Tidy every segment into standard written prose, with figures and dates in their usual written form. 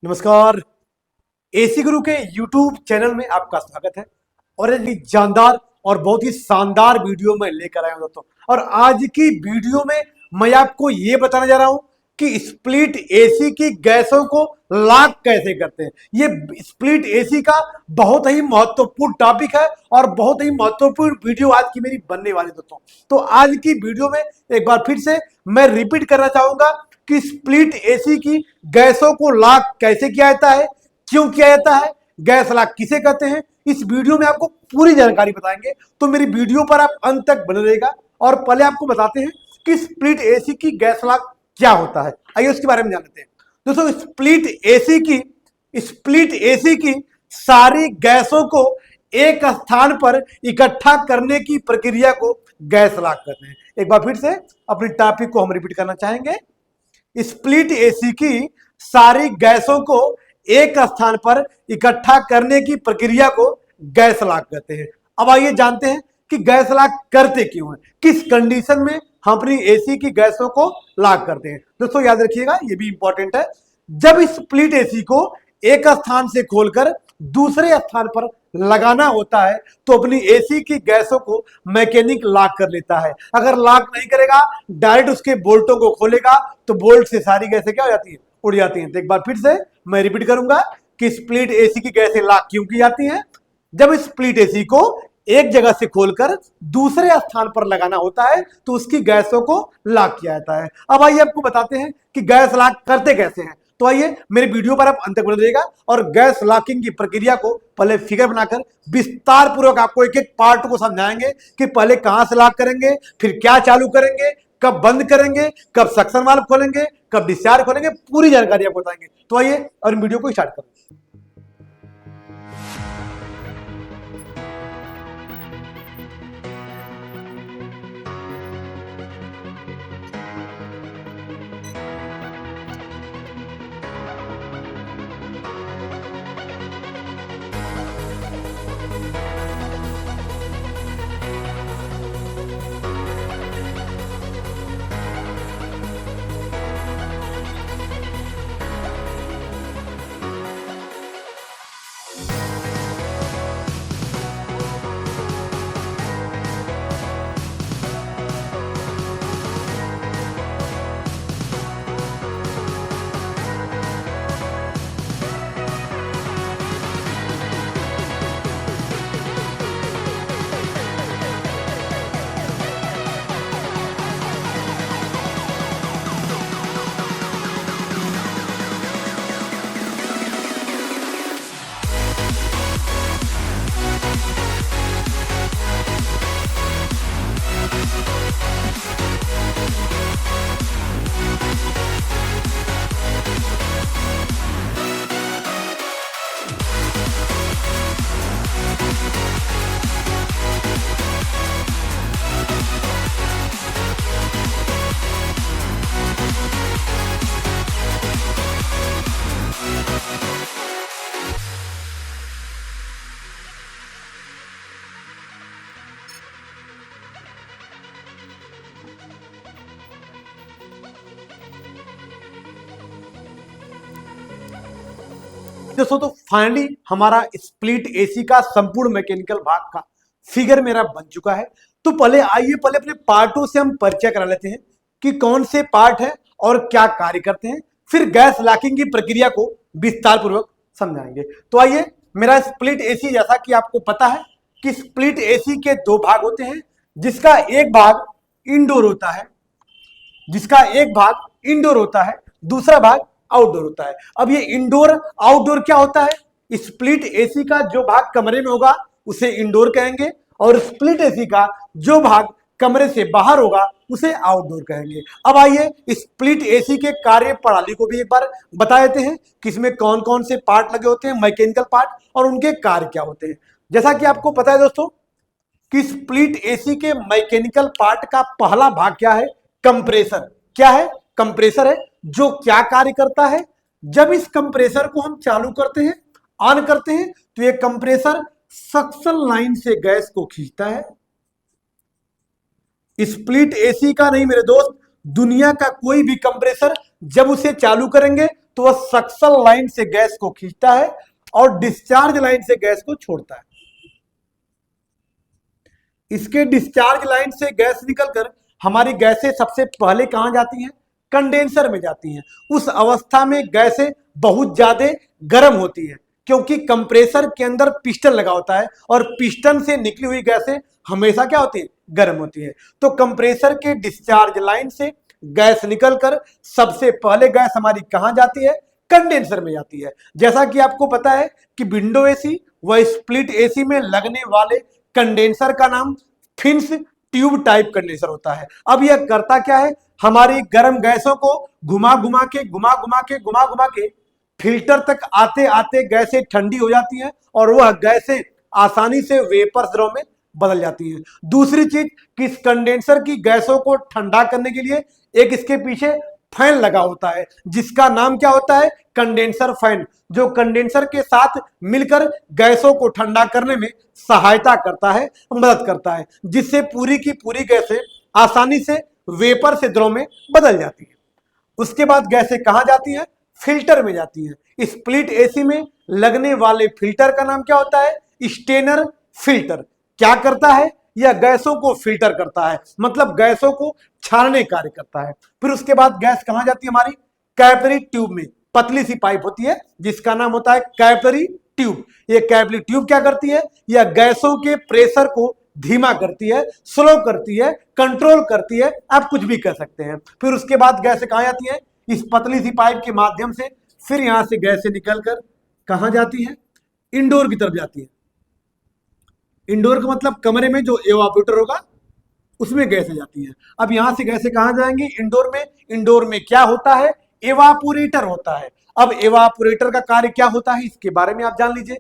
नमस्कार। एसी गुरु के YouTube channel में आपका स्वागत है। और एक जानदार और बहुत ही शानदार वीडियो मैं लेकर आया हूं दोस्तों। और आज की वीडियो में मैं आपको ये बताने जा रहा हूं कि स्प्लिट एसी की गैसों को लॉक कैसे करते हैं। ये स्प्लिट एसी का बहुत ही महत्वपूर्ण टॉपिक है और बहुत ही महत्वपूर्ण वीडियो आज की मेरी बनने वाली दोस्तों। तो आज की वीडियो में एक बार फिर से मैं रिपीट करना चाहूंगा कि स्प्लिट एसी की गैसों को लॉक कैसे किया जाता है, क्यों किया जाता है, गैस लॉक किसे कहते हैं, इस वीडियो में आपको पूरी जानकारी बताएंगे। तो मेरी वीडियो पर आप अंत तक बने रहेगा। और पहले आपको बताते हैं कि स्प्लिट एसी की गैस लॉक क्या होता है। आइए उसके बारे में जान लेते हैं। दोस्तों, स्प्लिट एसी की सारी गैसों को एक स्थान पर इकट्ठा करने की प्रक्रिया को गैस लॉक कहते हैं। एक बार फिर से अपनी टॉपिक को हम रिपीट करना चाहेंगे। स्प्लिट एसी की सारी गैसों को एक स्थान पर इकट्ठा करने की प्रक्रिया को गैस लॉक कहते हैं। अब आइए जानते हैं कि गैस लॉक करते क्यों हैं, किस कंडीशन में हम अपनी एसी की गैसों को लॉक करते हैं। दोस्तों याद रखिएगा, ये भी इंपॉर्टेंट है। जब स्प्लिट एसी को एक स्थान से खोलकर दूसरे स्थान पर लगाना होता है तो अपनी एसी की गैसों को मैकेनिक लॉक कर लेता है। अगर लॉक नहीं करेगा, डायरेक्ट उसके बोल्टों को खोलेगा तो बोल्ट से सारी गैसें क्या हो जाती है, उड़ जाती हैं। तो एक बार फिर से मैं रिपीट करूंगा कि स्प्लिट एसी की गैसें लॉक क्यों की जाती हैं। जब स्प्लिट एसी को एक जगह से खोलकर दूसरे स्थान पर लगाना होता है तो उसकी गैसों को लॉक किया जाता है। अब आइए आपको बताते हैं कि गैस लॉक करते कैसे हैं। तो आइए मेरे वीडियो पर आप अंत तक बने रहिएगा और गैस लॉकिंग की प्रक्रिया को पहले फिगर बनाकर विस्तार पूर्वक आपको एक एक पार्ट को समझाएंगे कि पहले कहां से लॉक करेंगे, फिर क्या चालू करेंगे, कब बंद करेंगे, कब सक्शन वाल्व खोलेंगे, कब डिस्चार्ज खोलेंगे, पूरी जानकारी आपको बताएंगे। तो आइए और वीडियो को स्टार्ट करें। दोस्तों, तो फाइनली हमारा स्प्लिट एसी का संपूर्ण मैकेनिकल भाग का फिगर मेरा बन चुका है। तो पहले अपने पार्टों से हम परिचय करा लेते हैं कि कौन से पार्ट है और क्या कार्य करते हैं, फिर गैस लॉकिंग की प्रक्रिया को विस्तार पूर्वक समझाएंगे। तो आइए, मेरा स्प्लिट एसी जैसा कि आपको पता है कि स्प्लिट एसी के दो भाग होते हैं, जिसका एक भाग इंडोर होता है, दूसरा भाग आउटडोर होता है। अब ये इंडोर आउटडोर क्या होता है? स्प्लिट एसी का जो भाग कमरे में होगा उसे इंडोर कहेंगे और स्प्लिट एसी का जो भाग कमरे से बाहर होगा उसे आउटडोर कहेंगे। अब आइए स्प्लिट एसी के कार्य प्रणाली को भी एक बार बता देते हैं कि इसमें कौन कौन से पार्ट लगे होते हैं, मैकेनिकल पार्ट, और उनके कार्य क्या होते हैं। जैसा कि आपको पता है दोस्तों कि स्प्लिट एसी के मैकेनिकल पार्ट का पहला भाग क्या है? कंप्रेसर। क्या है? कंप्रेसर है, जो क्या कार्य करता है? जब इस कंप्रेसर को हम चालू करते हैं, ऑन करते हैं, तो ये कंप्रेसर सक्शन लाइन से गैस को खींचता है। स्प्लिट एसी का नहीं मेरे दोस्त, दुनिया का कोई भी कंप्रेसर जब उसे चालू करेंगे तो वह सक्शन लाइन से गैस को खींचता है और डिस्चार्ज लाइन से गैस को छोड़ता है। इसके डिस्चार्ज लाइन से गैस निकलकर हमारी गैसें सबसे पहले कहां जाती हैं? कंडेंसर में जाती हैं। उस अवस्था में गैसें बहुत ज्यादा गर्म होती हैं, क्योंकि कंप्रेसर के अंदर पिस्टन लगा होता है और पिस्टन से निकली हुई गैसें हमेशा क्या होती है? गर्म होती है। तो कंप्रेसर के डिस्चार्ज लाइन से गैस निकलकर सबसे पहले गैस हमारी कहां जाती है? कंडेंसर में जाती है। जैसा कि आपको पता है कि विंडो एसी व स्प्लिट एसी में लगने वाले कंडेंसर का नाम फिन्स ट्यूब टाइप कंडेंसर होता है। अब यह करता क्या है? हमारी गर्म गैसों को घुमा घुमा के फिल्टर तक आते आते गैसें ठंडी हो जाती हैं और वह गैसें आसानी से वेपर्स द्रव में बदल जाती हैं। दूसरी चीज कि इस कंडेंसर की गैसों को ठंडा करने के लिए एक इसके पीछे फैन लगा होता है, जिसका नाम क्या होता है? कंडेंसर फैन, जो कंडेंसर के साथ मिलकर गैसों को ठंडा करने में सहायता करता है, मदद करता है, जिससे पूरी की पूरी गैसें आसानी से वेपर से द्रव में बदल जाती है। उसके बाद गैसें कहां जाती हैं? फिल्टर में जाती हैं। स्प्लिट एसी में लगने वाले फिल्टर का नाम क्या होता है? Strainer filter. क्या करता है? यह गैसों को फिल्टर करता है, मतलब गैसों को छानने कार्य करता है। फिर उसके बाद गैस कहां जाती है हमारी? कैपिलरी ट्यूब में। पतली सी पाइप होती है जिसका नाम होता है कैपिलरी ट्यूब। ये कैपिलरी ट्यूब क्या करती है? यह गैसों के प्रेशर को धीमा करती है, स्लो करती है, कंट्रोल करती है, आप कुछ भी कर सकते हैं। फिर उसके बाद गैसें कहां जाती है? इस पतली सी पाइप के माध्यम से। फिर यहां से गैसें निकलकर कहां जाती है? इंडोर की तरफ जाती है। इंडोर का मतलब कमरे में जो एवापोरेटर होगा उसमें गैसें जाती हैं। अब यहां से गैसें कहां जाएंगी? इंडोर में। इंडोर में क्या होता है? एवापोरेटर होता है। अब एवापोरेटर का कार्य क्या होता है इसके बारे में आप जान लीजिए।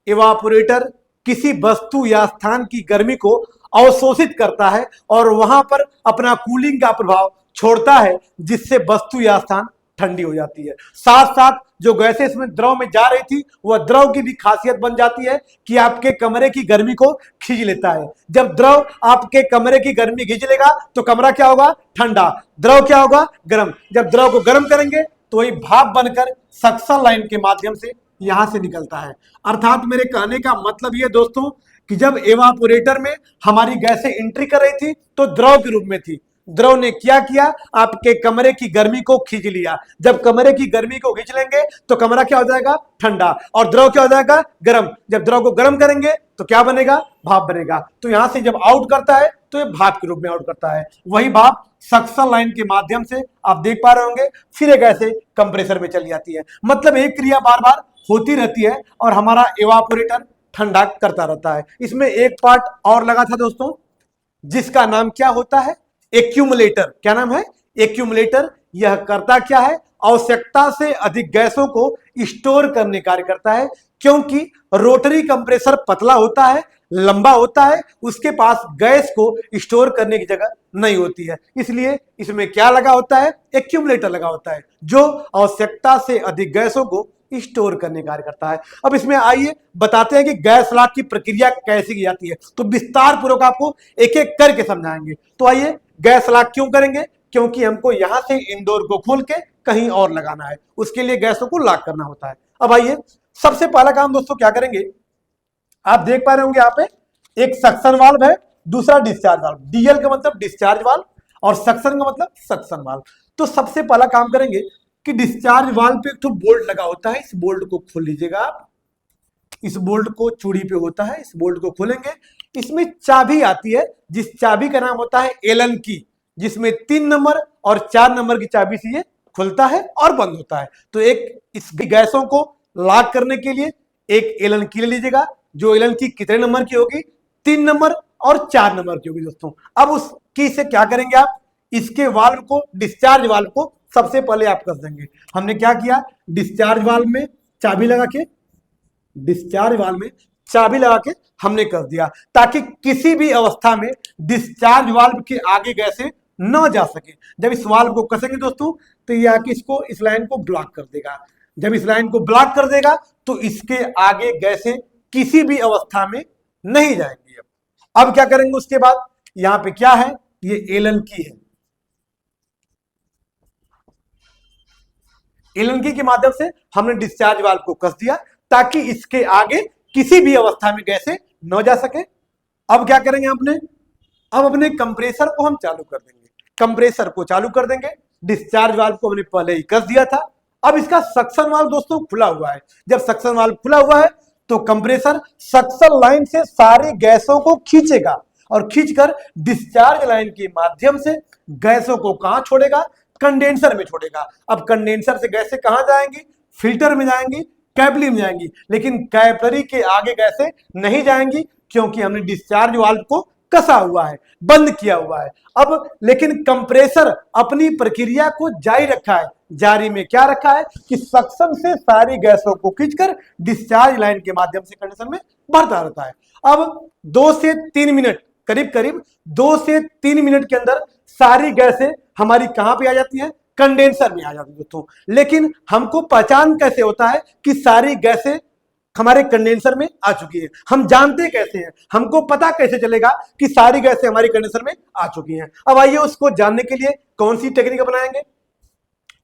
एवापोरेटर किसी वस्तु या स्थान की गर्मी को अवशोषित करता है और वहां पर अपना कूलिंग का प्रभाव छोड़ता है, जिससे वस्तु या स्थान ठंडी हो जाती है। साथ साथ जो गैसें इसमें द्रव में जा रही थी वह द्रव की भी खासियत बन जाती है कि आपके कमरे की गर्मी को खींच लेता है। जब द्रव आपके कमरे की गर्मी खींच लेगा तो कमरा क्या होगा? ठंडा। द्रव क्या होगा? गर्म। जब द्रव को गर्म करेंगे तो वही भाप बनकर सक्शन लाइन के माध्यम से यहां से निकलता है। अर्थात मेरे कहने का मतलब यह दोस्तों कि जब एवापोरेटर में हमारी गैसें एंट्री कर रही थी तो द्रव के रूप में थी। द्रव ने क्या किया? आपके कमरे की गर्मी को खींच लिया। जब कमरे की गर्मी को खींच लेंगे तो कमरा क्या हो जाएगा? ठंडा। और द्रव क्या हो जाएगा? गर्म। जब द्रव को गर्म करेंगे तो क्या बनेगा? भाप बनेगा। तो यहां से जब आउट करता है तो ये भाप के रूप में आउट करता है। वही भाप सक्शन लाइन के माध्यम से आप देख पा रहे होंगे फिर एक ऐसे कंप्रेसर में चली जाती है। मतलब एक क्रिया बार बार होती रहती है और हमारा एवापोरेटर ठंडा करता रहता है। इसमें एक पार्ट और लगा था दोस्तों, जिसका नाम क्या होता है? एक्यूमुलेटर। क्या नाम है? एक्यूमुलेटर। यह करता क्या है? आवश्यकता से अधिक गैसों को स्टोर करने कार्य करता है, क्योंकि रोटरी कंप्रेसर पतला होता है, लंबा होता है, उसके पास गैस को स्टोर करने की जगह नहीं होती है। इसलिए इसमें क्या लगा होता है? एक्यूमुलेटर लगा होता है, जो आवश्यकता से अधिक गैसों को स्टोर करने कार्य करता है। अब इसमें आइए बताते हैं कि गैस लाक की प्रक्रिया कैसे की जाती है, तो विस्तार पूर्वक आपको एक एक करके समझाएंगे। तो आइए गैस लाक क्यों करेंगे? क्योंकि हमको यहां से इंडोर को खोल के कहीं और लगाना है, उसके लिए गैसों को लॉक करना होता है। अब आइए सबसे पहला काम दोस्तों क्या करेंगे, आप देख पा रहे होंगे यहाँ पे एक सक्शन वाल्व है, दूसरा डिस्चार्ज वाल्व। डीएल का मतलब डिस्चार्ज वाल्व और सक्शन का मतलब सक्शन वाल्व। तो सबसे पहला काम करेंगे कि डिस्चार्ज वाल्व पे एक तो बोल्ट लगा होता है, इस बोल्ट को खोल लीजिएगा आप। इस बोल्ट को चूड़ी पे होता है, इस बोल्ट को खोलेंगे। इसमें चाबी आती है, जिस चाबी का नाम होता है एलन की, जिसमें 3 नंबर और 4 नंबर की चाबी से ये खुलता है और बंद होता है। तो एक इस गैसों को लॉक करने के लिए एक एलन की ले लीजिएगा, जो एलन की कितने नंबर की होगी? 3 नंबर और 4 नंबर की होगी दोस्तों। अब उस की से क्या करेंगे आप? इसके वाल्व को, डिस्चार्ज वाल्व को सबसे पहले आप कस देंगे। हमने क्या किया? डिस्चार्ज वाल्व में चाबी लगा के, डिस्चार्ज वाल्व में चाबी लगा के हमने कस दिया, ताकि किसी भी अवस्था में डिस्चार्ज वाल्व के आगे गैसें न जा सके। जब इस वाल्व को कसेंगे दोस्तों तो ये आके इसको, इस लाइन को ब्लॉक कर देगा। जब इस लाइन को ब्लॉक कर देगा तो इसके आगे गैसें किसी भी अवस्था में नहीं जाएंगी। अब क्या करेंगे उसके बाद? यहां पे क्या है? ये एलन की है। एलन की के माध्यम से हमने डिस्चार्ज वाल्व को कस दिया ताकि इसके आगे किसी भी अवस्था में गैसें न जा सके। अब क्या करेंगे अब अपने कंप्रेसर को हम चालू कर देंगे, कंप्रेसर को चालू कर देंगे। डिस्चार्ज वाल्व को हमने पहले ही कस दिया था। अब इसका सक्शन वाल्व दोस्तों खुला हुआ है। जब सक्शन वाल्व खुला हुआ है तो कंप्रेसर सक्शन लाइन से सारी गैसों को खींचेगा और खींचकर डिस्चार्ज लाइन के माध्यम से गैसों को कहां छोड़ेगा? कंडेंसर में छोड़ेगा। अब कंडेंसर से गैसें कहां जाएंगी? फिल्टर में जाएंगी, कैपिलरी में जाएंगी, लेकिन कैपिलरी के आगे गैसें नहीं जाएंगी क्योंकि हमने डिस्चार्ज वाल्व को कसा हुआ है, बंद किया हुआ है। अब लेकिन कंप्रेसर अपनी प्रक्रिया को जारी रखा है। जारी में क्या रखा है कि सक्शन से सारी गैसों को खींचकर डिस्चार्ज लाइन के माध्यम से कंडेंसर में भरता रहता है। अब 2 से 3 मिनट, करीब 2 से 3 मिनट के अंदर सारी गैसें हमारी कहां पे आ जाती हैं? कंडेंसर में आ जाती है दोस्तों। लेकिन हमको पहचान कैसे होता है कि सारी गैसें हमारे कंडेंसर में आ चुकी है? हम जानते कैसे हैं? हमको पता कैसे चलेगा कि सारी गैसें हमारी कंडेंसर में आ चुकी हैं? अब आइए उसको जानने के लिए कौन सी टेक्निक अपनाएंगे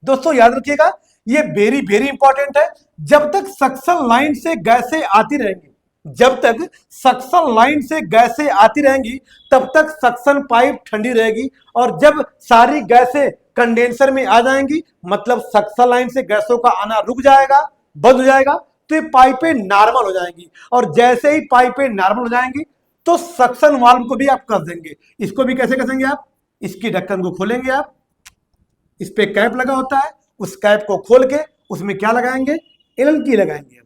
दोस्तों। याद रखिएगा, ये वेरी इंपॉर्टेंट है। जब तक सक्शन लाइन से गैसें आती रहेंगी, जब तक सक्शन लाइन से गैसें आती रहेंगी तब तक सक्शन पाइप ठंडी रहेगी, और जब सारी गैसें कंडेंसर में आ जाएंगी मतलब सक्शन लाइन से गैसों का आना रुक जाएगा, बंद हो जाएगा, तो ये पाइपें नॉर्मल हो जाएंगी। और जैसे ही पाइपें नॉर्मल हो जाएंगी तो सक्शन वाल्व को भी आप कस देंगे। इसको भी कैसे कसेंगे आप? इसकी ढक्कन को खोलेंगे आप, इस पे कैप लगा होता है, उस कैप को खोल के उसमें क्या लगाएंगे? एलन की लगाएंगे।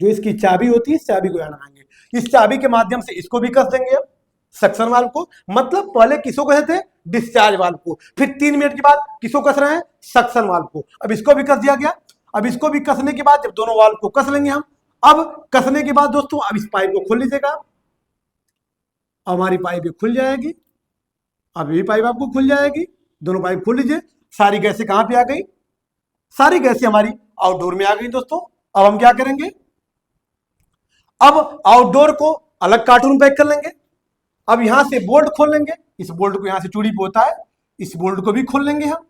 जो इसकी चाबी होती है, इस चाबी को यहां लगाएंगे। इस चाबी के माध्यम से इसको भी कस देंगे अब, सक्शन वाल्व को। मतलब पहले किसको कसे थे? डिस्चार्ज वाल्व को। फिर 3 मिनट के बाद किसको कस रहे हैं? सक्शन वाल्व को। अब इसको भी कस दिया गया। अब इसको भी कसने के बाद जब दोनों वाल्व को कस लेंगे हम, अब कसने के बाद दोस्तों अब इस पाइप को खोल लीजिएगा। हमारी पाइप खुल जाएगी। अब ये पाइप आपको खुल जाएगी। दोनों पाइप खोल लीजिए। सारी गैसें कहां पे आ गई? सारी गैसें हमारी आउटडोर में आ गई दोस्तों। अब हम क्या करेंगे? अब आउटडोर को अलग कार्टून पैक कर लेंगे। अब यहां से बोल्ट खोल लेंगे। इस बोल्ट को यहां से चूड़ी पे होता है, इस बोल्ट को भी खोल लेंगे हम।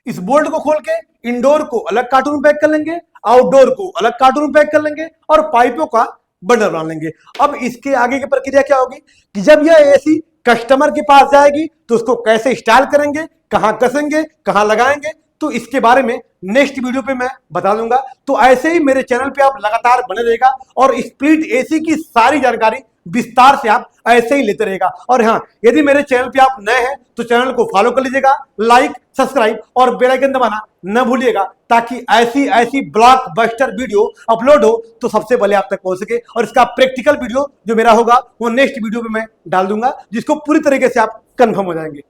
इस बोल्ट को खोल के इंडोर को अलग कार्टून पैक कर लेंगे, आउटडोर को अलग कार्टून पैक कर लेंगे और पाइपों का बंडल बना लेंगे। अब इसके आगे की प्रक्रिया क्या होगी कि जब यह एसी कस्टमर के पास जाएगी तो उसको कैसे इंस्टॉल करेंगे, कहां कसेंगे, कहां लगाएंगे, तो इसके बारे में नेक्स्ट वीडियो पे मैं बता दूंगा। तो ऐसे ही मेरे चैनल पे आप लगातार बने रहेगा और स्प्लिट एसी की सारी जानकारी विस्तार से आप ऐसे ही लेते रहेगा। और हाँ, यदि मेरे चैनल पे आप नए हैं तो चैनल को फॉलो कर लीजिएगा, लाइक, सब्सक्राइब और बेल आइकन दबाना न भूलिएगा, ताकि ऐसी ब्लॉकबस्टर वीडियो अपलोड हो तो सबसे पहले आप तक पहुंच सके। और इसका प्रैक्टिकल वीडियो जो मेरा होगा वो नेक्स्ट वीडियो में मैं डाल दूंगा, जिसको पूरी तरीके से आप कंफर्म हो जाएंगे।